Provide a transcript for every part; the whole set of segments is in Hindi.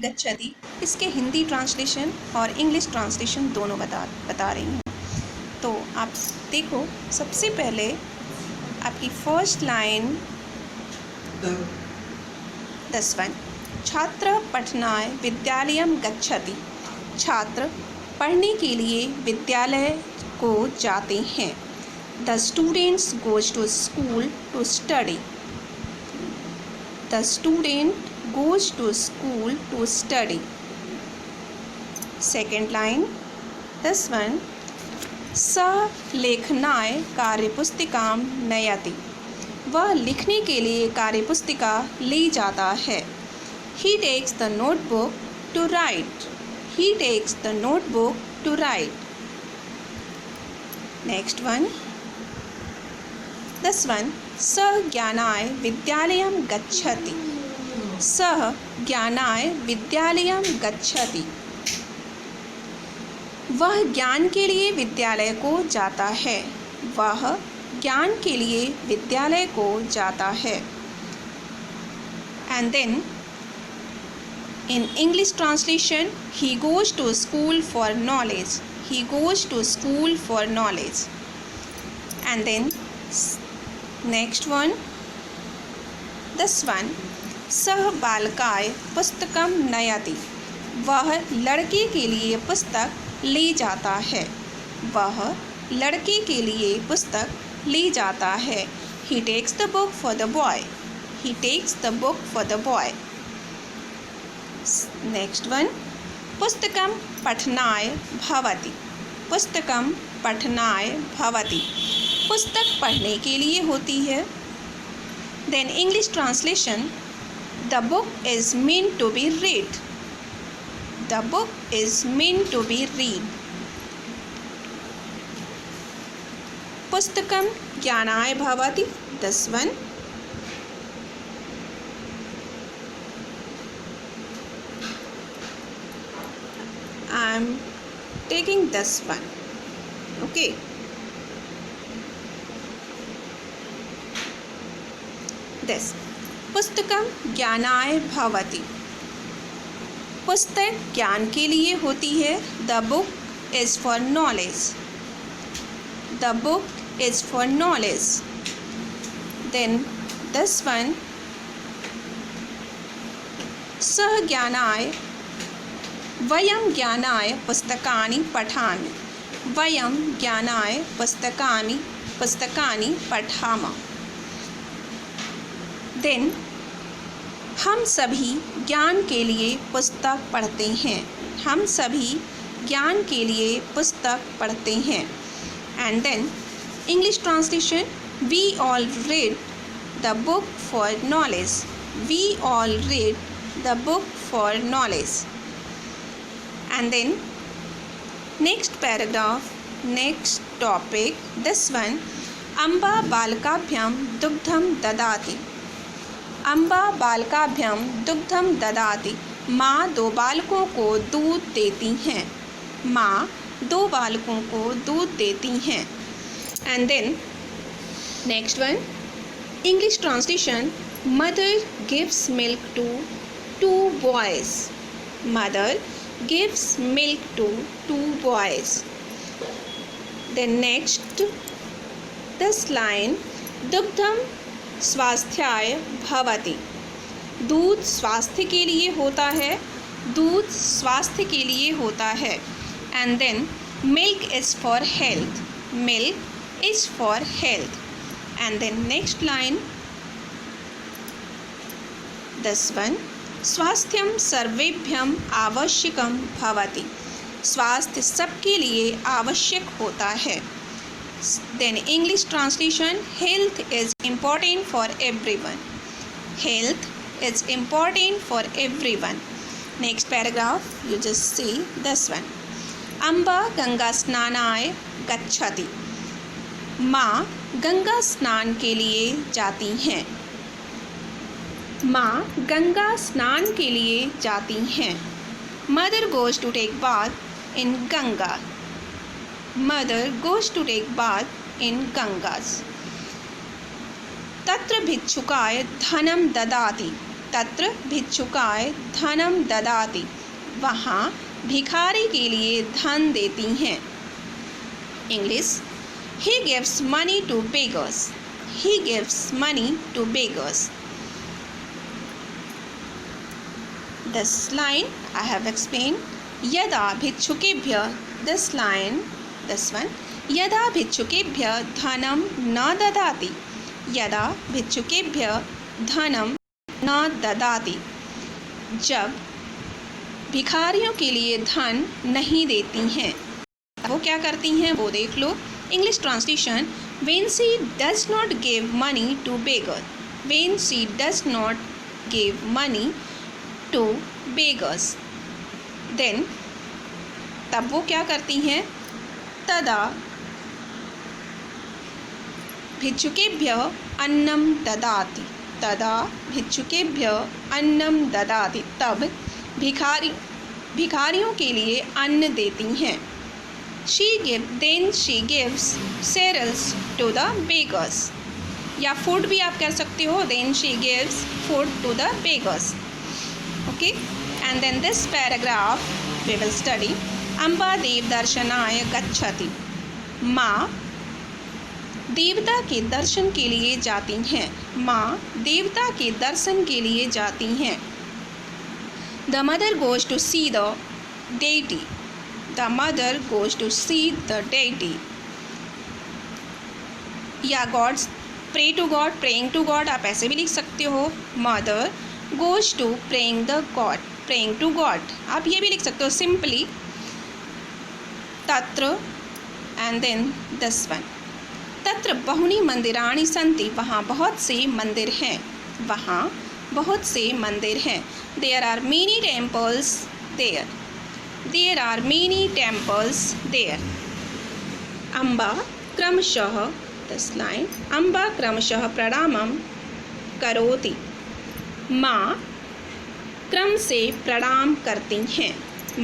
गच्छति, इसके हिंदी ट्रांसलेशन और इंग्लिश ट्रांसलेशन दोनों बता रही हूँ। तो आप देखो, सबसे पहले आपकी फर्स्ट लाइन 10 छात्र पठनाय विद्यालयम गच्छति, छात्र पढ़ने के लिए विद्यालय को जाते हैं। The students goes to school to study, the student goes to school to study. Second line, this one, सः लेखनाय कार्यपुस्तिकां नयति, वह लिखने के लिए कार्यपुस्तिका ले जाता है। He takes the notebook to write, he takes the notebook to write. Next one, this one, सः ज्ञानाय विद्यालयं गच्छति, सः ज्ञानाय विद्यालयं गच्छति, वह ज्ञान के लिए विद्यालय को जाता है, वह ज्ञान के लिए विद्यालय को जाता है। And then in English translation, he goes to school for knowledge, he goes to school for knowledge. And then next one, this one, सः बालकाय पुस्तकं नयति, वह लड़के के लिए पुस्तक ले जाता है, वह लड़के के लिए पुस्तक ले जाता है। He takes the book for the boy, he takes the book for the boy. Next one, पुस्तकं पठनाय भवति, पुस्तकं पठनाय भवति, पुस्तक पढ़ने के लिए होती है। Then English translation, the book is meant to be read, the book is meant to be read. पुस्तकं ज्ञानाय भवति, this one. I am taking this one, okay. This, पुस्तकं ज्ञानाय भवति, पुस्तक ज्ञान के लिए होती है। The book is for knowledge, the book is for knowledge. Then this one, सः ज्ञानाय, वयं ज्ञानाय पुस्तकानि पठामि, वयं ज्ञानाय पुस्तकानि पठामः। देन हम सभी ज्ञान के लिए पुस्तक पढ़ते हैं, हम सभी ज्ञान के लिए पुस्तक पढ़ते हैं। And then English translation, we all read the book for knowledge, we all read the book for knowledge. And then next paragraph, next topic, this one, अम्बा बालकाभ्यां दुग्धं ददाति, अम्बा बालकाभ्यां दुग्धं ददाति, माँ दो बालकों को दूध देती हैं, माँ दो बालकों को दूध देती हैं। And then next one, English translation, mother gives milk to 2 boys, mother gives milk to 2 boys. Then next this line, दुग्धम स्वास्थ्याय भवति, दूध स्वास्थ्य के लिए होता है, दूध स्वास्थ्य के लिए होता है। And then milk is for health, milk is for health. And then next line, this one, स्वास्थ्यं सर्वेभ्यं आवश्यकं भवति, स्वास्थ्य सबके लिए आवश्यक होता है। Then English translation, health is important for everyone, health is important for everyone. Next paragraph, you just see this one, Amba Ganga स्नानाय गच्छति, माँ गंगा स्नान के लिए जाती हैं, माँ गंगा स्नान के लिए जाती हैं। Mother goes to take bath in Ganga, mother goes to take bath in Ganges. तत्र भिक्षुकाय धनम ददाति, तत्र भिक्षुकाय धनम ददाति, वहाँ भिखारी के लिए धन देती हैं। English, he gives money to beggars, he gives money to beggars. This line I have explained. यदा भिक्षुकेभ्यः, this line, this one, यदा भिक्षुकेभ्यः धनं न ददाति, यदा भिक्षुकेभ्यः धनं न ददाति, जब भिखारियों के लिए धन नहीं देती हैं, वो क्या करती हैं वो देख लो। English translation, when she does not give money to beggar, when she does not give money to beggars, then तब वो क्या करती हैं, तदा भिक्षुकेभ्यः अन्नं ददाति, तदा भिक्षुकेभ्यः अन्नं ददाति, तब भिखारियों के लिए अन्न देती हैं। then she gives cereals to the beggars, या फूड भी आप कह सकते हो, then she gives food to the beggars. Okay, and then this paragraph we will study. Amba देव दर्शनाय गच्छति, माँ देवता के दर्शन के लिए जाती हैं, माँ देवता के दर्शन के लिए जाती हैं। The mother goes to see the deity, the mother goes to see the deity, या God's, pray to God, praying to God आप ऐसे भी लिख सकते हो। mother goes to praying the God, praying to God आप ये भी लिख सकते हो simply। तत्र and then this one, तत्र बहुनि मंदिराणि सन्ति, वहाँ बहुत से मंदिर हैं, वहाँ बहुत से मंदिर हैं। There are many temples there, there are many temples there. Amba क्रमशः, this line, अम्बा क्रमशः प्रणामं करोति, माँ क्रम से प्रणाम करती हैं,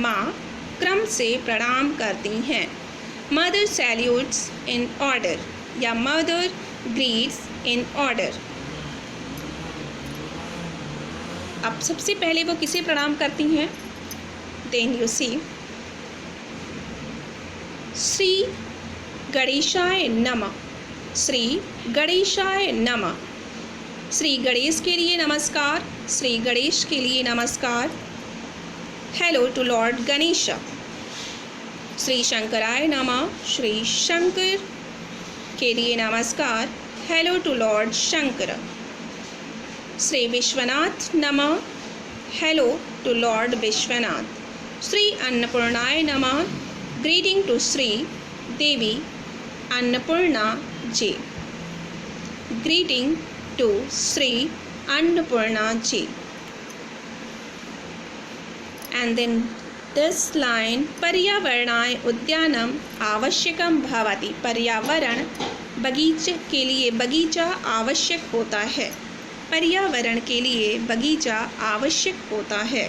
माँ क्रम से प्रणाम करती हैं। मदर सैल्यूट्स इन ऑर्डर, या मदर ग्रीट्स इन ऑर्डर। अब सबसे पहले वो किसे प्रणाम करती हैं, देन यू सी, श्री गणेशाय नमः, श्री गणेशाय नमः, श्री गणेश के लिए नमस्कार, श्री गणेश के लिए नमस्कार। Hello to lord Ganesh, Shri शंकराय नमः, श्री शंकर के लिए नमस्कार, hello to lord Shankar. Shri Vishwanath नमः, hello to lord Vishwanath. Shri अन्नपूर्णाय नमः, greeting to Shri Devi Annapurna ji, greeting to Shri Annapurna ji. And then this line, पर्यावरणाय उद्यानम आवश्यकम भवति, पर्यावरण बगीचे के लिए बगीचा आवश्यक होता है, पर्यावरण के लिए बगीचा आवश्यक होता है।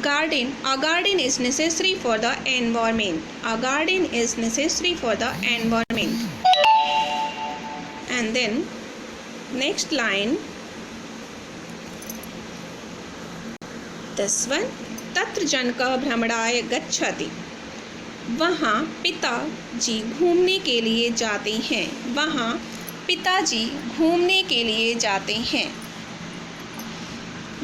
Garden, a garden is necessary for the environment, a garden is necessary for the environment. And then next line, this one, तत्र जनकः भ्रमणाय गच्छति, वहाँ पिताजी घूमने के लिए जाते हैं, वहाँ पिताजी घूमने के लिए जाते हैं।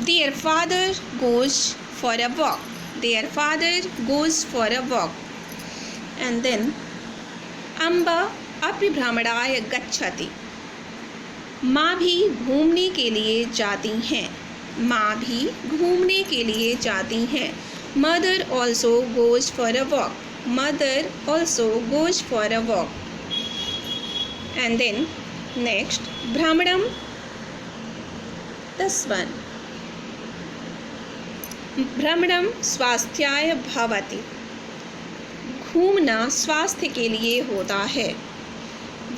Their father goes for a walk, their father goes for a walk. And then Amba अपि भ्रमणाय गच्छति, माँ भी घूमने के लिए जाती हैं, माँ भी घूमने के लिए जाती हैं। Mother also goes for a walk, mother also goes for a walk. And then next भ्रमणम, दिस वन, भ्रमणम स्वास्थ्याय भवति, घूमना स्वास्थ्य के लिए होता है।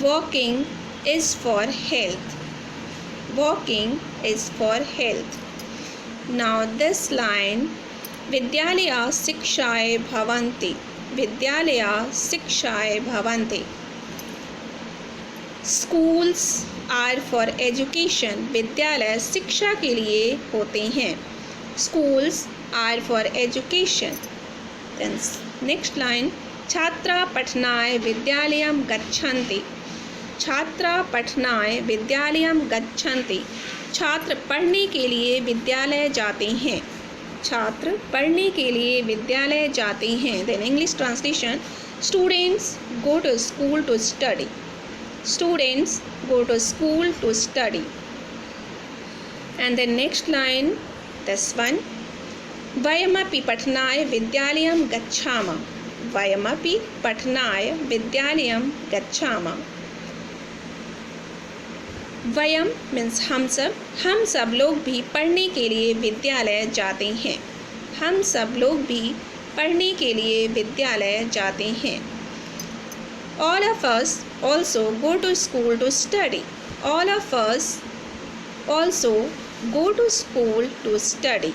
Walking is for health, walking is for health. Now this line, विद्यालया शिक्षाय भवन्ति, विद्यालया शिक्षाय भवन्ति। Schools आर फॉर एजुकेशन, विद्यालय शिक्षा के लिए होते हैं. Schools are for education. Then next line, छात्रा पठनाय विद्यालयं गच्छन्ति. छात्रा पठनाय विद्यालयं गच्छन्ति. छात्र पढ़ने के लिए विद्यालय जाते हैं. छात्र पढ़ने के लिए विद्यालय जाते हैं. Then English translation, students go to school to study. Students go to school to study. And the next line, this one, vayamapi pathnaya vidyaliyam gacchama. Vayamapi pathnaya vidyaliyam gacchama. Vayam means हम सब लोग भी पढ़ने के लिए विद्यालय जाते हैं. हम सब लोग भी पढ़ने के लिए विद्यालय जाते हैं. All of us also go to school to study. All of us also go to school to study.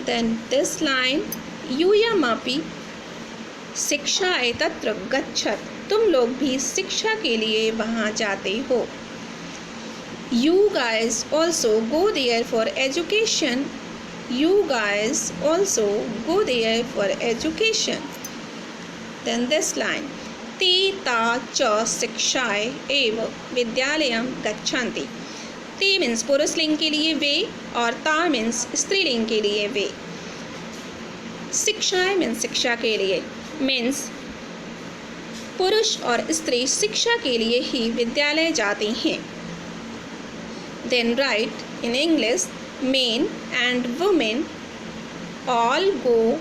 Then this line, यूयमपि शिक्षाय तत्र गच्छत. तुम लोग भी शिक्षा के लिए वहाँ जाते हो. You guys also go there for education. You guys also go there for education. Then this line, ते ता च शिक्षाय एव विद्यालयं गच्छन्ति. ते मीन्स पुरुष लिंग के लिए वे और ता मीन्स स्त्रीलिंग के लिए वे. शिक्षाय मीन्स शिक्षा के लिए, मीन्स पुरुष और स्त्री शिक्षा के लिए ही विद्यालय जाते हैं. Then write in English, men and women all go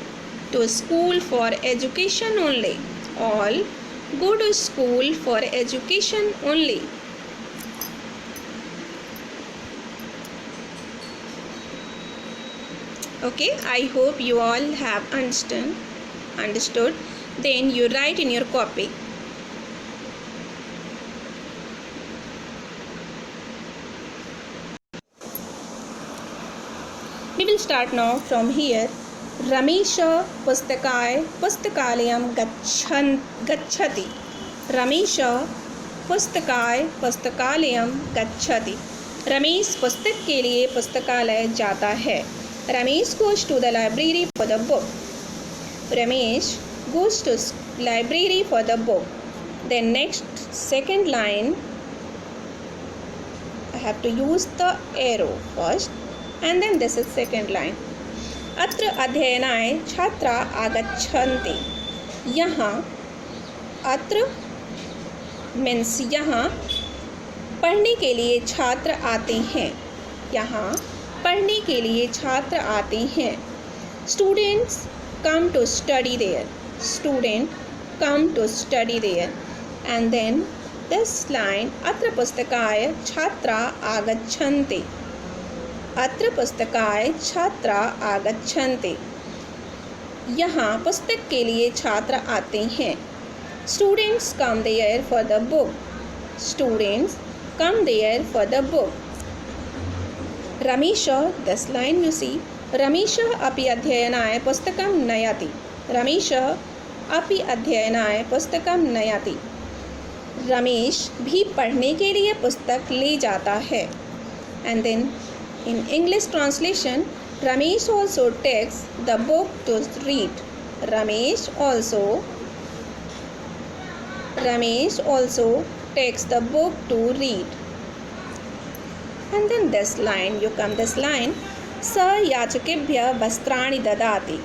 to school for education only. All go to school for education only. Okay, I hope you all have understood. Then you write in your copy. We will start now from here. Ramesh पुस्तकालयं गच्छति. रमेश पुस्तकालयं गच्छति. रमेश पुस्तक के लिए पुस्तकालय जाता है. Ramesh goes to the library for the book. Ramesh goes to library for the book. Then next second line, I have to use the arrow first and then this is second line. अत्र अध्ययनाय छात्रा आगच्छन्ति. यहाँ अत्र मीन्स यहाँ पढ़ने के लिए छात्र आते हैं. यहाँ पढ़ने के लिए छात्र आते हैं. Students come to study there. Student come to study there. And then this line, अत्र पुस्तकाय छात्रा आगच्छन्ति. अत्र पुस्तकाय छात्रा आगच्छन्ति. यहाँ पुस्तक के लिए छात्र आते हैं. Students come there for the book. Students come there for the book. Ramesh, this line you see, Ramesh अपि अध्ययनाय पुस्तकं नयति. रमेश अपि अध्ययनाय पुस्तकं नयति. रमेश भी पढ़ने के लिए पुस्तक ले जाता है. And then in English translation, Ramesh also takes the book to read. Ramesh also takes the book to read. And then this line, this line, सः याचकेभ्यः वस्त्राणि ददाति.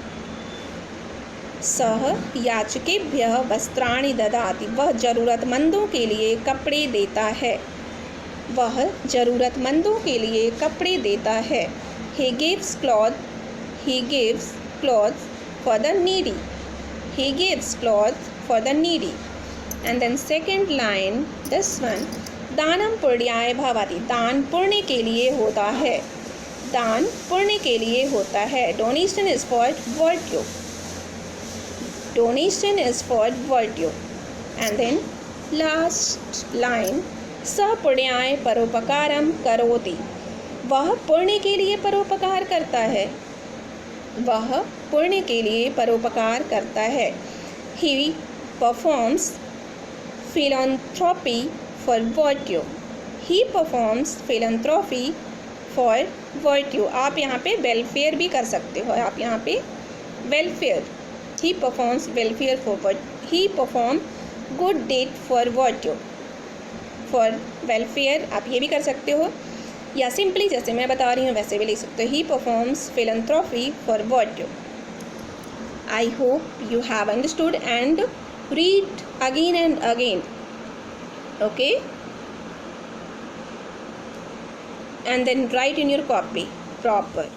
सः याचकेभ्यः वस्त्राणि ददाति. वह ज़रूरतमंदों के लिए कपड़े देता है. वह ज़रूरतमंदों के लिए कपड़े देता है. He gives cloth for the needy. He gives cloth for the needy. And then second line, this one, दानं पुण्याय भवति. दान पुण्य के लिए होता है. दान पुण्य के लिए होता है. Donation is for virtue. Donation is for virtue. And then last line, सः पुण्याय परोपकारं करोति. वह पुण्य के लिए परोपकार करता है. वह पुण्य के लिए परोपकार करता है. He performs philanthropy for virtue. He performs philanthropy for virtue. आप यहाँ पे वेलफेयर भी कर सकते हो, आप यहाँ पे welfare, he performs welfare for, he perform good deed for virtue, for welfare आप ये भी कर सकते हो, या सिंपली जैसे मैं बता रही हूँ वैसे भी लिख सकते हो, he performs philanthropy for virtue. I hope you have understood and read again and again. Okay? And then write in your copy proper.